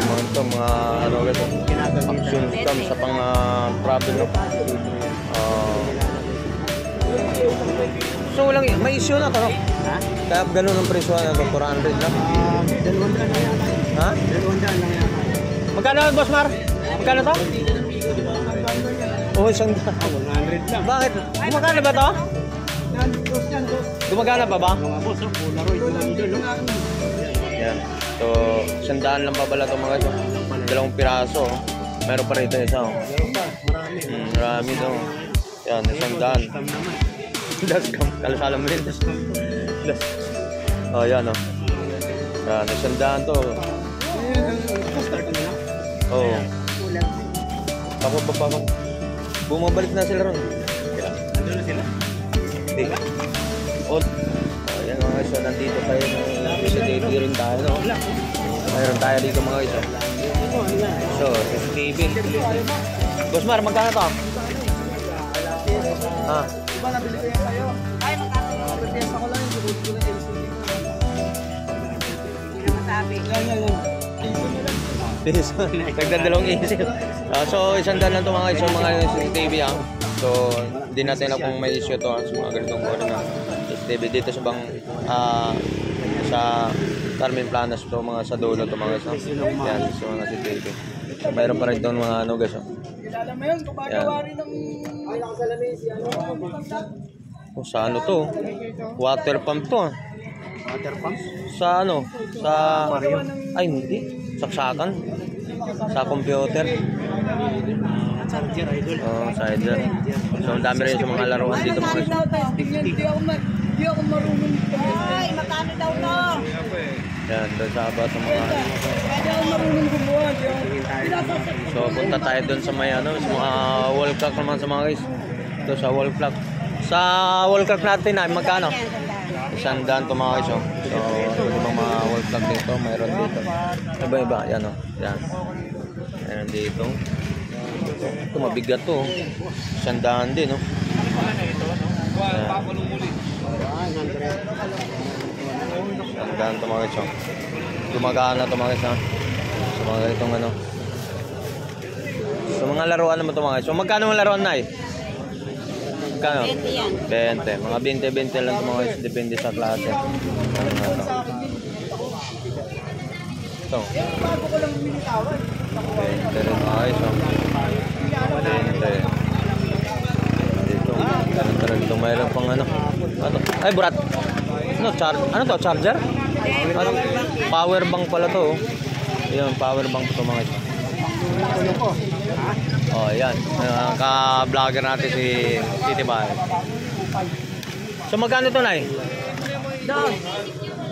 so mga ano ganito, action cam sa pang travel, no? So walang may issue na to, no? Ha? Kaya ganun ang presyo na to, 400 lang. Ha? Magkano, Boss Mar? Magkano to? Oh, 100 lang. Bakit? Gumagana ba to? Gumagana pa ba? Yan. So, 100 lang pa pala ito mga guys. Dalawang piraso. Meron pa rito isa. Marami ito. Yan, 100. Dashcam. Kalasala mo rin. Oh, yan o. Yan, 100 to. Oo. Papapapapap. Bumabalik na sila ron. Nandun na sila? Hindi. Ayan mga guys, so nandito tayo sa TV rin tayo, no? Mayroon tayo dito mga guys. So, sa TV. Boss Mar, magkano to? Ha? Diba nabili ko yan kayo? Ay, magkano? Pagpesa ko lang yung bukod ko ng LCD. Hindi na masabi. Yan. Nagdadalawang isip. So, 100 lang ito mga guys, so mga CCTV ha. So, hindi natin na kung may issue to sa mga ganitong oras na CCTV dito sa bang sa Carmen Planas to, mga sa dulo to mga guys. Yan, so mga CCTV. So, mayroon pa rin doon mga ano guys. Kilala mo yun, gumagawa rin ng... Ay, nakasalamin si ano. Oh, sa ano to? Water pump to. Water pump? Sa ano? Sa... Ay, hindi. Saksakan. Sa computer. Charger, idol. Oh, charger. So, ang dami rin sa mga laruan dito mga guys. Hindi ako marunong. Ay, magkano daw to? Yan, doon sa aba sa mga... Hindi ako marunong gumawa. So, punta tayo doon sa may ano, sa mga wall clock naman sa mga guys. Ito sa wall clock. Sa wall clock natin ay magkano? 100 to mga guys. So, yung mga wall clock dito, mayroon dito. Iba-iba, yan o. Yan. Mayroon dito. Ito, mabigat to. 100 din, no? Yan. 100 to mga guys. Gumagana to mga guys, ha? So, mga ganitong ano. So, mga laruan naman to mga guys. So, magkano mga laruan na eh? Magkano? 20 yan. 20. Mga 20 lang ito mga guys. Depende sa klase. Ano nga ito? Ito. 20 rin mga guys. 20. Dito. Ganun ito. Mayroon pang ano. Ano? Ay, burat. Ano to? Charger? Ano? Power bank pala to. Yun, power bank to mga guys. Oh, yan. Ka-vlogger natin si City Bay. So, magkano ito, Nay?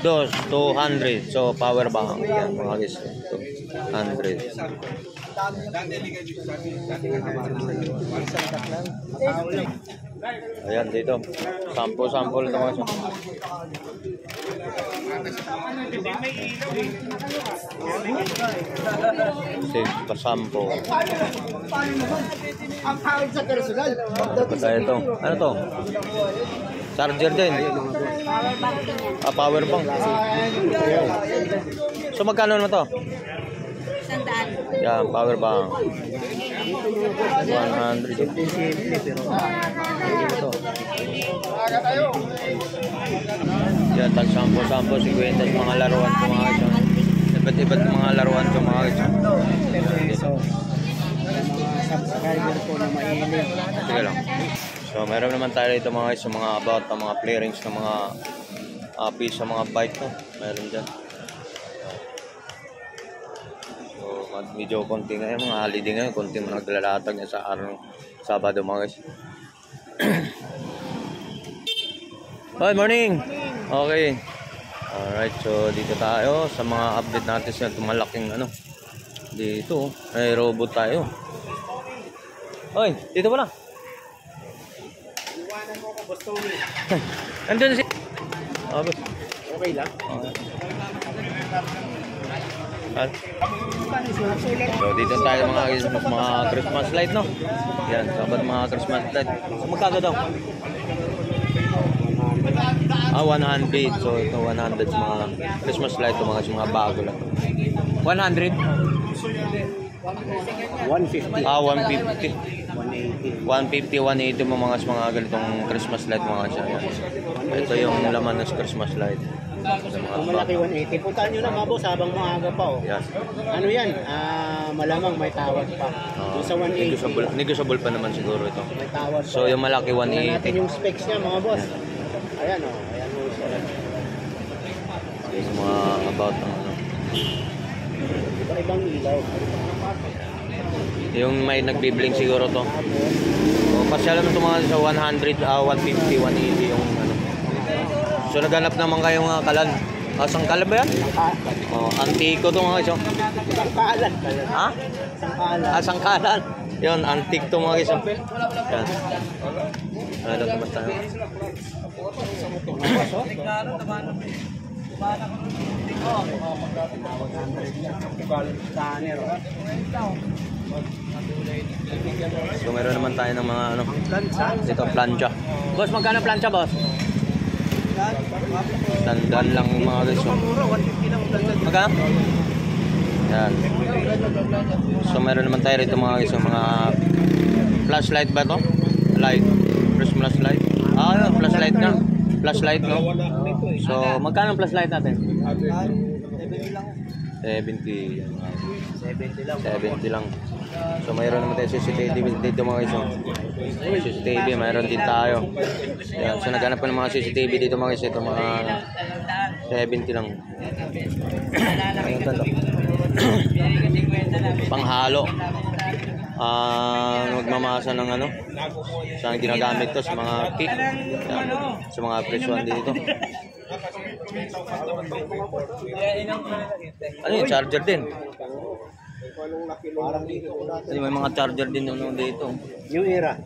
200. So, power bank. Yan, mga guys. 200. Ayan, dito. Sample ito mga guys. Pasampo. Ang tawag sa personal. Kaya ito. Ano to? Charger din. Power bank. So magkano naman to? 100. Yan, power bank. 100. Yan, tag-sampo, 50 mga laruan ko mga guys. Iba't mga laruan ko mga guys. Subscriber ko na mahilig. Sige lang. So, meron naman tayo dito mga guys, mga about ng mga clearings ng mga piece sa mga bike no? Meron dyan. So, medyo konti ngayon, mga holiday ngayon, konti mga naglalatag niya sa araw ng Sabado mga guys. Good morning! Okay. Alright, so dito tayo sa mga update natin sa malaking ano. Dito, may robot tayo. Hoy, dito pala. Iwanan mo ko, gusto mo. Andun si... Okay lang? So dito tayo mga Christmas light no. Yan, sabat mga Christmas light. So magkano daw? 100. So ito 100 mga Christmas light to mga bago lang. 100. 150. 150. 180. 150, 180 mga ganitong Christmas light mga siya. Yan. Ito yung laman ng Christmas light. Kung malaki 180, puntahan nyo na mga boss habang maaga pa. Oh. Yes. Ano yan? Malamang may tawad pa. Yung sa 180, Negotiable pa naman siguro ito. may tawad pa. So yung malaki Tingnan natin 180. yung specs niya mga boss. Ayan o. Ayan o. Yung mga about ng ano. Ibang ilaw. Yung may nagbi-blink siguro to. O pasyalan mo ito mga sa 100, 150, 180 yung ano. So naghanap naman kayo mga kalan. Sangkalan ba yan? Antiko to mga iso. Sangkalan. Ha? Sangkalan. Sangkalan. Yun, antique to mga iso. Yan. Ano naman tayo? So meron naman tayo ng mga ano. Dito, plancha. Boss, magkano plancha, boss? Tandaan lang yung mga guys. Magkano? Yan. So meron naman tayo rito mga guys. Mga flashlight ba to? Light. Christmas light. Flashlight na. Flashlight, no? So magkano ang flashlight natin? 70 lang. So mayroon naman tayo CCTV dito mga guys. CCTV, mayroon din tayo. Yan. So naghanap ko ng mga CCTV dito mga guys. Ito mga 70 lang. Ayun to. Panghalo. Magmamasa ng ano. Saan ginagamit to sa mga cake. Yan. Sa mga presyuan dito. Ano yung charger din? Ay, may mga charger din yung dito. Yung era.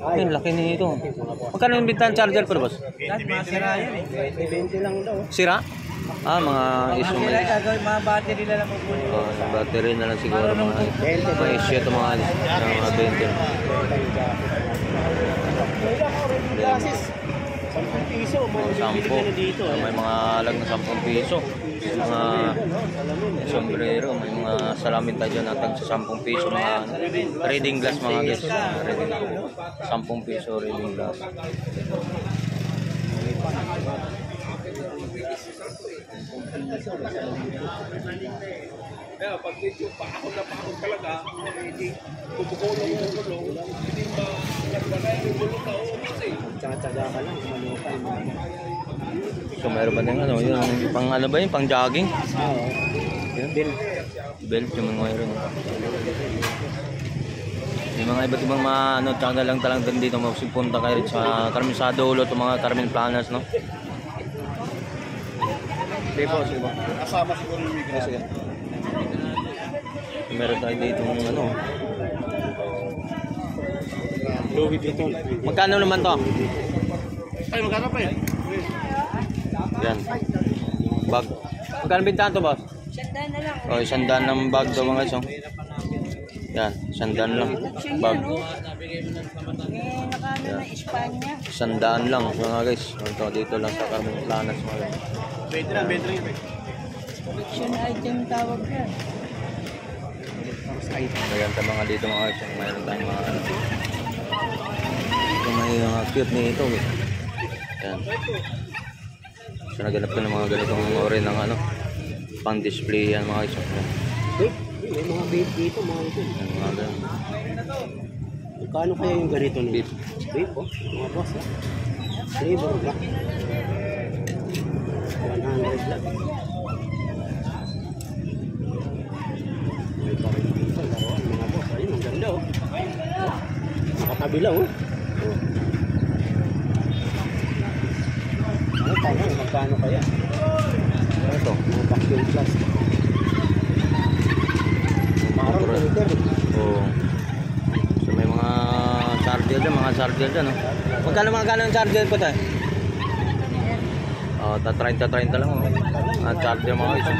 Ay, laki nito. Magkano yung bintahan charger pero boss? Sira yan eh. 20 lang daw. Sira? Mga issue may. Mga battery na lang po. Yung battery na lang siguro mga issue ito mga 20. Piso, Sampo. May mga alag na 10 piso. Mga sombrero, may mga salamin tayo dyan natag sa 10 piso. Mga reading glass mga guys. 10 piso reading glass. Kaya pag medyo paahon talaga, hindi kukulong, hindi ba nagbagay yung bulong na kasi. Tsatsaga ka lang, malupa yung mga. So meron ba din ano, yung pang ano ba yun, pang jogging? Oo. Belt. Belt yung mga mayroon. May mga iba't ibang mga ano, tsaga lang din dito. Magpunta kayo rin sa Carmen sa dulo, itong mga Carmen Planas, no? Sige po. Kasama siguro yung migration. Meron tayo dito ng ano. Louis Vuitton. Magkano naman to? Ay, magkano pa yan? Yan. Bag. Magkano bintahan to, boss? Sandaan na lang. O, 100 ng bag to mga guys. Yan, 100 lang. Bag. Nakano na Espanya. 100 lang mga guys. Ito, dito lang sa Carmen Planas mga guys. 20 lang. Collection item tawag yan. Ayan ta mga dito mga guys. Mayroon tayong mga ano. Ito may mga cute nito. Yan. So naganap ko ng mga ganitong ori ng ano. Pang display yan mga guys. Wait, may mga vape dito, mga ito. Yan, mga ganun. Kano kaya yung ganito nito? Vape. Vape, oh. Mga boss, oh. Flavor black. 100 lang. May parang dito, laruan, mga boss. Ayun, ang ganda, oh. Nakatabi lang, oh. Ano tayo, magkano kaya? Ito. Mga vacuum plus. Parang filter. Oo. So may mga charger dyan, no? Magkano ang charger po tayo? Ta 30 lang, oh. Mga charger mga guys.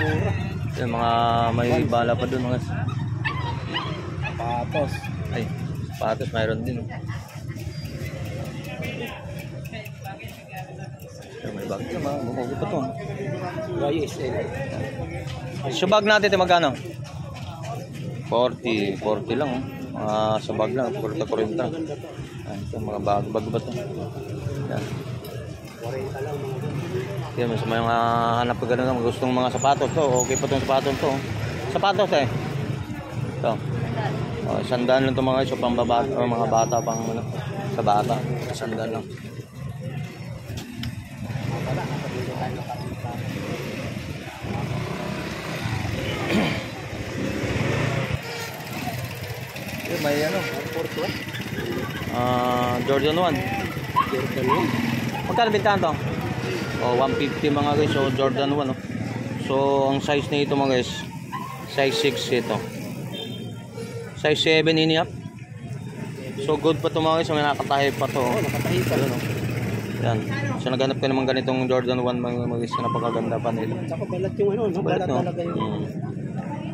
Yung mga may bala pa doon mga. Patos. Ay, patos mayroon din. May bag na mga buko pa to. YSL. So bag natin ito magkano? 40 lang sa bag lang, 40. Ayan, ito mga bago ba ito? Yan. Yan, sa mga hanap ko gano'n, gustong mga sapatos to, okay pa itong sapatos to. Sapatos ito. 100 lang ito mga iso, pang babata, mga bata, pang ano, sa bata, 100 lang. May ano? Jordan 1. Magkano bintahan to? 150 mga guys. So Jordan 1. So ang size nito mga guys, size 6 ito. Size 7 iniyap. So good pa to mga guys. May nakatahi pa to. Nakatahi pa. Yan. So naghanap ka naman ganitong Jordan 1 mga guys. Napakaganda pa nila. Saka balat yung ano, no? Balat talaga yung...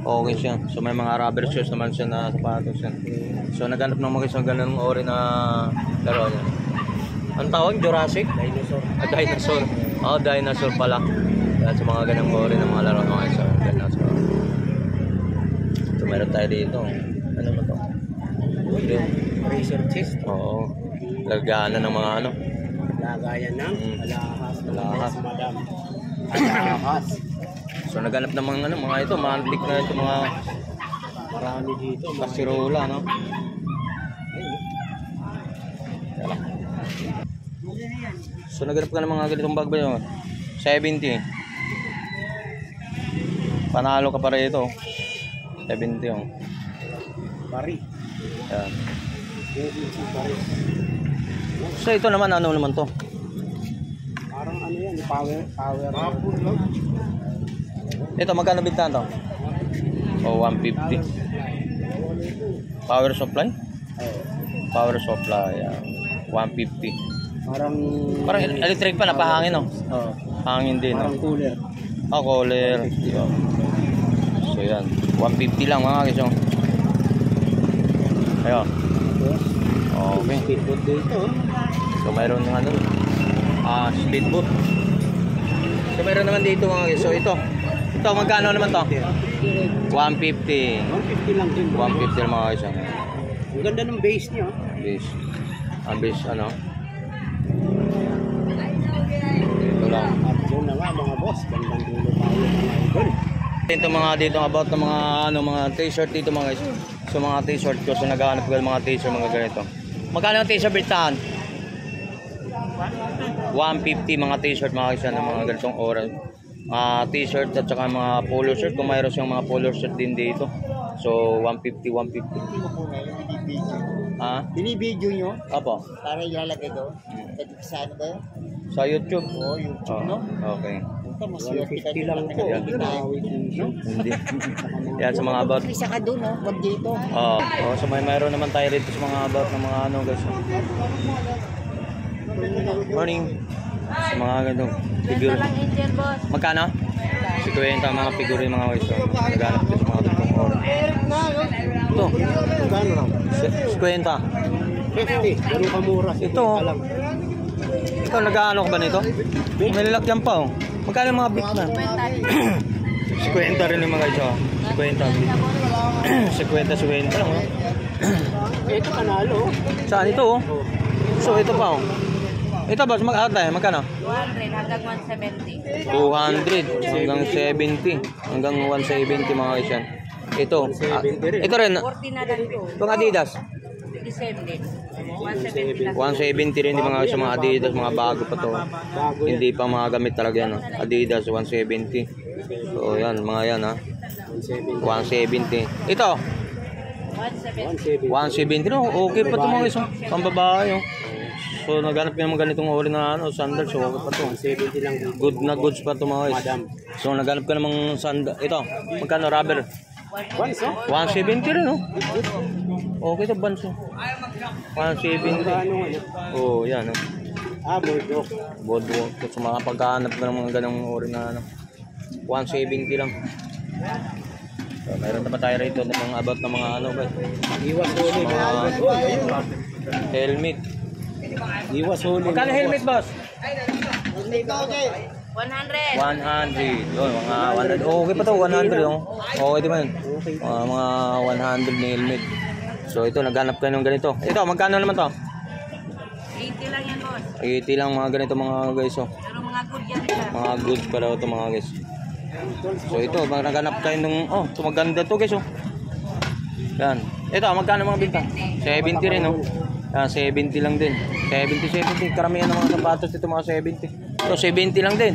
Okay siya. So may mga rubber shoes naman siya na sapatos yan. So naghanap ng mga isang ganung ori na laro niya. Ang tawag? Jurassic? Dinosaur. Dinosaur. Dinosaur pala. Yan sa mga ganung ori ng mga laro mga isa. Dinosaur. So meron tayo dito. Ano ba ito? Razor chest. Oo. Laganan ng mga ano. Lagayan ng alahas. Alahas. Madam. Alahas. So naghanap ng mga ito, mga antik na ito, mga Marami dito. kasirola, no? So naghanap ka ng mga ganitong bag ba yun? 70. Panalo ka pa rin ito. 70 yung. Pari. Yan. Pari. So ito naman, ano naman to? Parang ano yan, power. Ito, magkano bintahan to? 150. Power supply? Power supply, 150. Parang electric pa, napahangin, no? Hangin din, no? Parang cooler. Cooler. So yan, 150 lang mga guys. Ayun. Okay. Speedboat dito. So mayroon ng ano, speedboat. So mayroon naman dito mga guys. So ito magkano naman to? 150. 150 lang din. 150 lang mga guys. Ang ganda ng base niya. Base. Ang base ano? Ito lang. At yun na nga mga boss. Gandang dulo tayo mga idol. Ito mga dito about ng mga ano, mga t-shirt dito mga guys. So mga t-shirt ko, so naghahanap ko ng mga t-shirt mga ganito. Magkano ang t-shirt bintahan? 150 mga t-shirt mga guys, ng mga ganitong oras. T-shirt at saka mga polo shirt, kung mayroon siyang mga polo shirt din dito. So 150. Binibidyo nyo? Apo. Para ilalagay doon. Sa ano ba yun? Sa YouTube. YouTube, no? Okay. Ito, mas 150 lang po. Hindi. Yan sa mga about. Isa ka doon, no? Wag dito. So mayroon naman tayo dito sa mga about ng mga ano guys. Morning. Sa mga ganitong figure. Magkano? 50 mga figure mga guys. So, naghanap ko sa mga ganitong oras. Ito. Magkano lang? 50. 50. Ganun kamura. Ito. Ikaw nag-ano ka ba nito? May lalakyan pa oh. Magkano yung mga bit na? 50 rin yung mga guys. 50 lang oh. Ito panalo. Saan ito oh? So ito pa oh. Ito boss, magkano? 200 hanggang 170. 200 hanggang 70. Hanggang 170 mga guys yan. Ito. Ito rin. 40 na lang ito. Itong Adidas. 37 din. 170 lang. 170 rin di mga sa mga Adidas, mga bago pa to. Bago yan. Hindi pa mga gamit talaga yan. Adidas 170. So yan, mga yan ha. 170. Ito. 170. 170 no, okay pa to mga guys. Pambabae oh. So naghanap ka naman ganitong ori na ano, sandals, so okay pa to. 70 lang. Good na goods pa to mga guys. So naghanap ka namang sandal. Ito, magkano rubber? Once, oh? 170 rin oh. Okay to banso. 170. Oh, yan oh. Boardwalk. Boardwalk. So mga pagkahanap ka ng mga ganong ori na ano. 170 lang. So mayroon naman tayo rito ng mga about ng mga ano guys. Iwas huli. Helmet. Iwas huli. Magkano helmet boss? 100. 100. Yun, mga 100. Oh, okay pa to, 100 yung. Okay di ba yun? Mga 100 na helmet. So ito, naghanap kayo ng ganito. Ito, magkano naman to? 80 lang yan, boss. 80 lang mga ganito mga guys. Oh. Pero mga good yan siya. Mga goods pa daw ito mga guys. So ito, naghanap kayo ng, oh, ito maganda to guys. Oh. Yan. Ito, magkano mga binta? 70 rin, oh. Yan, 70 lang din. 70. Karamihan ng mga sapatos dito mga 70. So 70 lang din.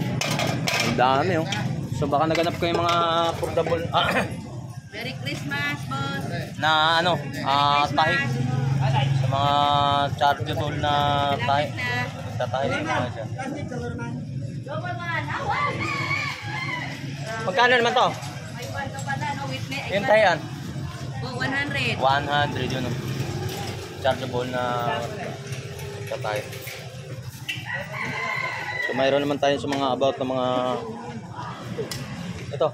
Ang dami, oh. So baka naghanap kayo mga affordable Merry Christmas, boss. na ano, tahi. Sa mga chargeable na tahi. Tatahi mga siya. Magkano naman to? May one ka pala, no? With me. Yung tahian? Oh, 100. 100 yun, oh. Chargeable na tatahi. So mayroon naman tayo sa mga about ng mga ito.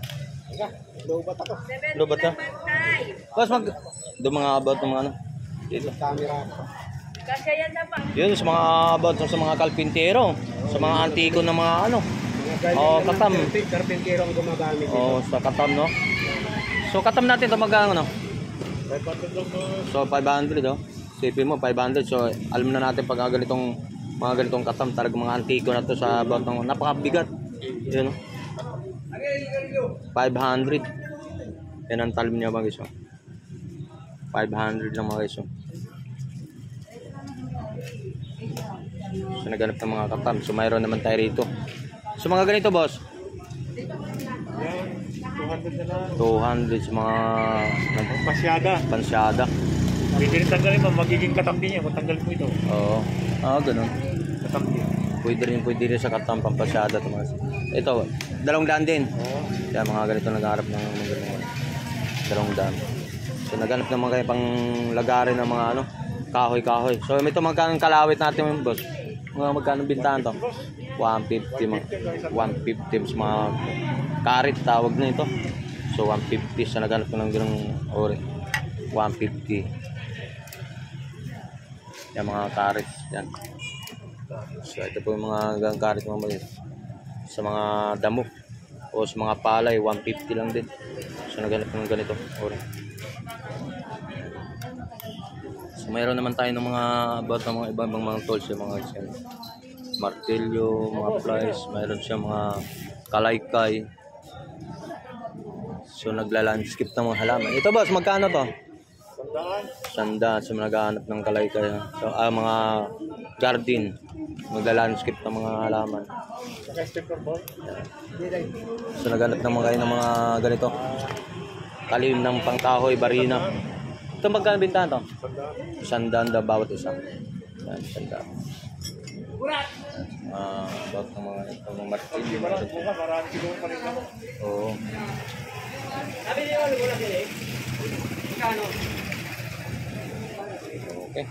Lobat ako. Lobat ka? Boss, doon mga about ng mga ano dito. Camera. Kasi yan na pa. Yun sa mga about sa mga kalpintero, sa mga antiko na mga ano. Oh, katam. Karpintero ang gumagamit. Oh, sa katam, no. So katam natin to magkano no? 500 lang, boss. So 500, oh. Sipin mo 500. So alam na natin pag ganitong mga ganitong katam, talaga mga antiko na to sa about ng napakabigat. Yun, no. 500. Yan ang talim niya mga guys. 500 lang mga guys. So naghanap ng mga katam. So mayroon naman tayo rito. So mga ganito boss. Yan, 200 na lang. 200 sa mga Masyada. pansyada. Pwede rin tanggalin mo, magiging katampi niya kung tanggal mo ito. Oo. Ganun. Katampi. Pwede rin sa katam pampasyada to mga. Ito, 200 din. Oo. Kaya mga ganito naghahanap ng mga ganito. 200. So naghanap ng mga pang lagarin ng mga ano, kahoy-kahoy. So ito magkano kalawit natin boss? Mga magkano bintahan to? 150 mga 150 sa mga karit tawag na ito. So 150 sa naghanap ng ganung ori. 150. Yan mga karit yan. So ito po yung mga gang karit mga maliit. Sa mga damo o sa mga palay 150 lang din. So naghanap ng ganito ori. So mayroon naman tayo ng mga about ng mga ibang mga tools yung mga yan. Martilyo, mga plies, mayroon siya mga kalaykay. So nagla-landscape ng mga halaman. Ito boss, magkano to? Sandaan. So naghahanap ng kalaykay. So mga garden, magla-landscape ng mga halaman. So naghanap ng mga ng mga ganito. Talim ng pangkahoy, barina. Ito magkano bintahan to? Sandaan daw bawat isa. Yan, sandaan. About ng mga martilyo. Marami siguro pa rin ako. Oo. Okay.